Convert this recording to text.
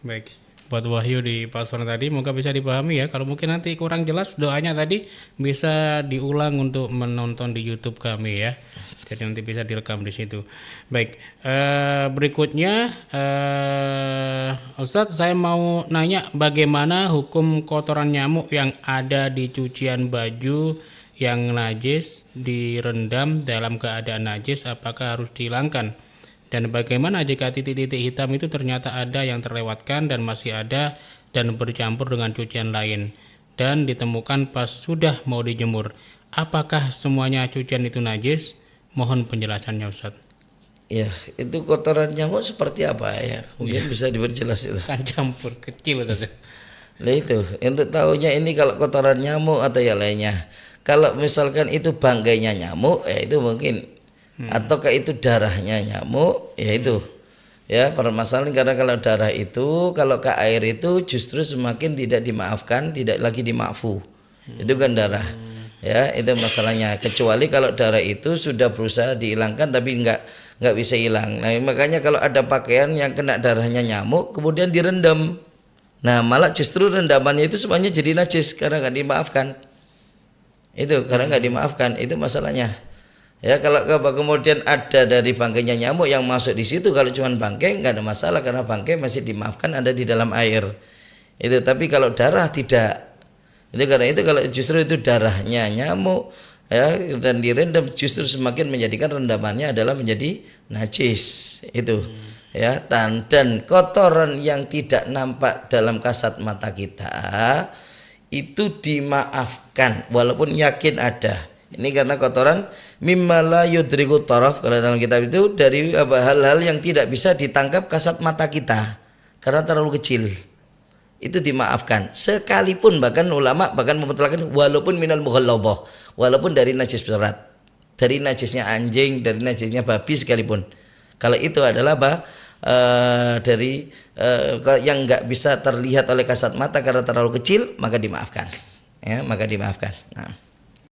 Baik, buat Wahyu di pasaran tadi, moga bisa dipahami ya. Kalau mungkin nanti kurang jelas doanya tadi bisa diulang untuk menonton di YouTube kami ya. Jadi nanti bisa direkam di situ. Baik, berikutnya Ustadz, saya mau nanya bagaimana hukum kotoran nyamuk yang ada di cucian baju yang najis direndam dalam keadaan najis, apakah harus dihilangkan? Dan bagaimana jika titik-titik hitam itu ternyata ada yang terlewatkan dan masih ada dan bercampur dengan cucian lain dan ditemukan pas sudah mau dijemur? Apakah semuanya cucian itu najis? Mohon penjelasannya Ustaz. Ya, itu kotoran nyamuk seperti apa ya? Mungkin bisa diperjelas itu. Kan campur kecil Ustaz. Nah itu, untuk tahunya ini kalau kotoran nyamuk atau yang lainnya. Kalau misalkan itu bangkainya nyamuk, ya itu mungkin. Ataukah itu darahnya nyamuk, ya itu. Ya, permasalahan karena kalau darah itu, kalau ke air itu justru semakin tidak dimaafkan, tidak lagi dimaafu. Itu kan darah. Ya, itu masalahnya. Kecuali kalau darah itu sudah berusaha dihilangkan tapi nggak bisa hilang. Nah, makanya kalau ada pakaian yang kena darahnya nyamuk, kemudian direndam. Nah, malah justru rendamannya itu semuanya jadi najis karena nggak dimaafkan. Itu karena nggak dimaafkan, itu masalahnya. Ya, kalau kemudian ada dari bangkainya nyamuk yang masuk di situ, kalau cuma bangkai nggak ada masalah karena bangkai masih dimaafkan ada di dalam air. Itu, tapi kalau darah tidak. Itu karena itu kalau justru itu darahnya nyamuk ya dan direndam justru semakin menjadikan rendamannya adalah menjadi najis. Itu. Ya, dan kotoran yang tidak nampak dalam kasat mata kita itu dimaafkan walaupun yakin ada. Ini karena kotoran mimma la yudriku taraf, kalau dalam kitab itu dari hal-hal yang tidak bisa ditangkap kasat mata kita karena terlalu kecil. Itu dimaafkan. Sekalipun bahkan ulama bahkan memutlakan walaupun minal mughalladhah, walaupun dari najis berat. Dari najisnya anjing, dari najisnya babi sekalipun. Kalau itu adalah dari yang enggak bisa terlihat oleh kasat mata karena terlalu kecil, maka dimaafkan. Ya, maka dimaafkan. Nah.